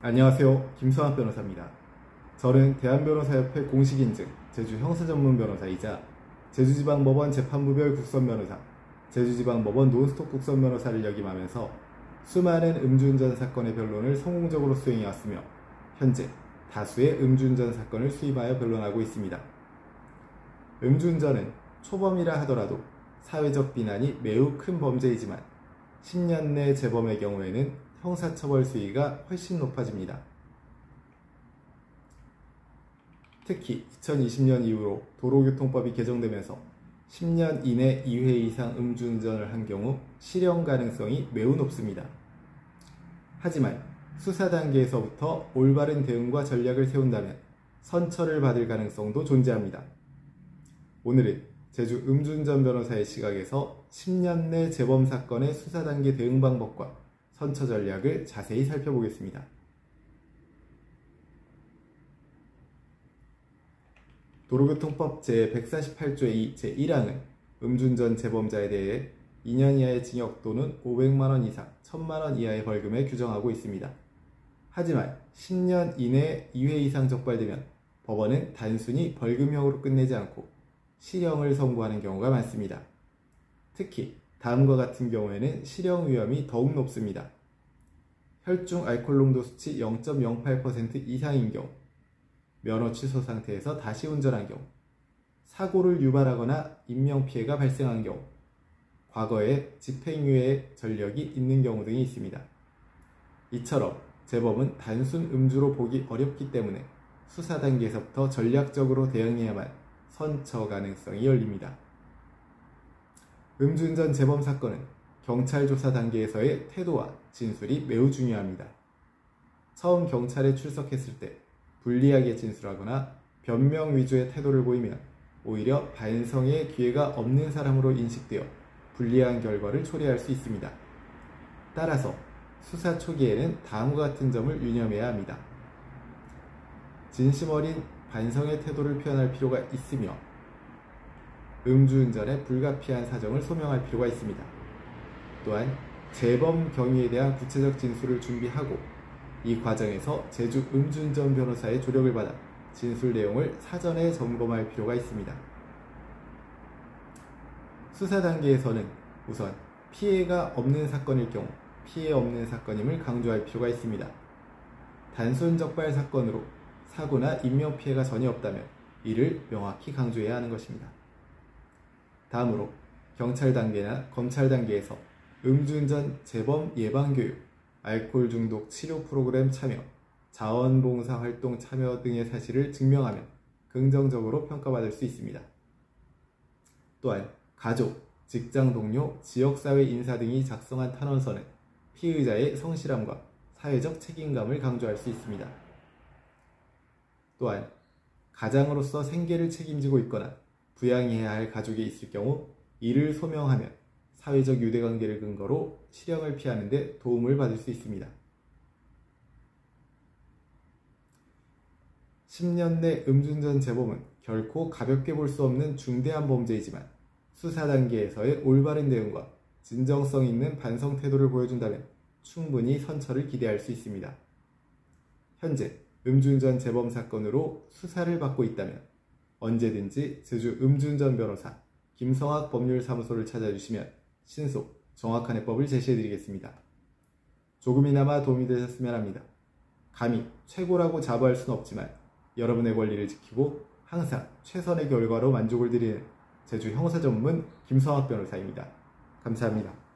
안녕하세요. 김성학 변호사입니다. 저는 대한변호사협회 공식인증 제주형사전문변호사이자 제주지방법원 재판부별 국선변호사, 제주지방법원 논스톱 국선변호사를 역임하면서 수많은 음주운전 사건의 변론을 성공적으로 수행해왔으며 현재 다수의 음주운전 사건을 수임하여 변론하고 있습니다. 음주운전은 초범이라 하더라도 사회적 비난이 매우 큰 범죄이지만 10년 내 재범의 경우에는 형사처벌 수위가 훨씬 높아집니다. 특히 2020년 이후로 도로교통법이 개정되면서 10년 이내 2회 이상 음주운전을 한 경우 실형 가능성이 매우 높습니다. 하지만 수사 단계에서부터 올바른 대응과 전략을 세운다면 선처를 받을 가능성도 존재합니다. 오늘은 제주 음주운전 변호사의 시각에서 10년 내 재범 사건의 수사 단계 대응 방법과 선처 전략을 자세히 살펴보겠습니다. 도로교통법 제148조의 2 제1항은 음주운전 재범자에 대해 2년 이하의 징역 또는 500만원 이상 1000만원 이하의 벌금을 규정하고 있습니다. 하지만 10년 이내에 2회 이상 적발되면 법원은 단순히 벌금형으로 끝내지 않고 실형을 선고하는 경우가 많습니다. 특히 다음과 같은 경우에는 실형 위험이 더욱 높습니다. 혈중 알코올 농도 수치 0.08% 이상인 경우, 면허 취소 상태에서 다시 운전한 경우, 사고를 유발하거나 인명피해가 발생한 경우, 과거에 집행유예 전력이 있는 경우 등이 있습니다. 이처럼 재범은 단순 음주로 보기 어렵기 때문에 수사 단계에서부터 전략적으로 대응해야만 선처 가능성이 열립니다. 음주운전 재범 사건은 경찰 조사 단계에서의 태도와 진술이 매우 중요합니다. 처음 경찰에 출석했을 때 불리하게 진술하거나 변명 위주의 태도를 보이면 오히려 반성의 기회가 없는 사람으로 인식되어 불리한 결과를 초래할 수 있습니다. 따라서 수사 초기에는 다음과 같은 점을 유념해야 합니다. 진심 어린 반성의 태도를 표현할 필요가 있으며 음주운전의 불가피한 사정을 소명할 필요가 있습니다. 또한 재범 경위에 대한 구체적 진술을 준비하고 이 과정에서 제주 음주운전 변호사의 조력을 받아 진술 내용을 사전에 점검할 필요가 있습니다. 수사 단계에서는 우선 피해가 없는 사건일 경우 피해 없는 사건임을 강조할 필요가 있습니다. 단순 적발 사건으로 사고나 인명피해가 전혀 없다면 이를 명확히 강조해야 하는 것입니다. 다음으로 경찰 단계나 검찰 단계에서 음주운전 재범 예방교육, 알코올 중독 치료 프로그램 참여, 자원봉사 활동 참여 등의 사실을 증명하면 긍정적으로 평가받을 수 있습니다. 또한 가족, 직장 동료, 지역사회 인사 등이 작성한 탄원서는 피의자의 성실함과 사회적 책임감을 강조할 수 있습니다. 또한 가장으로서 생계를 책임지고 있거나 부양해야 할 가족이 있을 경우 이를 소명하면 사회적 유대관계를 근거로 실형을 피하는 데 도움을 받을 수 있습니다. 10년 내 음주운전 재범은 결코 가볍게 볼 수 없는 중대한 범죄이지만 수사 단계에서의 올바른 대응과 진정성 있는 반성 태도를 보여준다면 충분히 선처를 기대할 수 있습니다. 현재 음주운전 재범 사건으로 수사를 받고 있다면 언제든지 제주 음주운전 변호사 김성학 법률사무소를 찾아주시면 신속, 정확한 해법을 제시해드리겠습니다. 조금이나마 도움이 되셨으면 합니다. 감히 최고라고 자부할 수는 없지만 여러분의 권리를 지키고 항상 최선의 결과로 만족을 드리는 제주 형사 전문 김성학 변호사입니다. 감사합니다.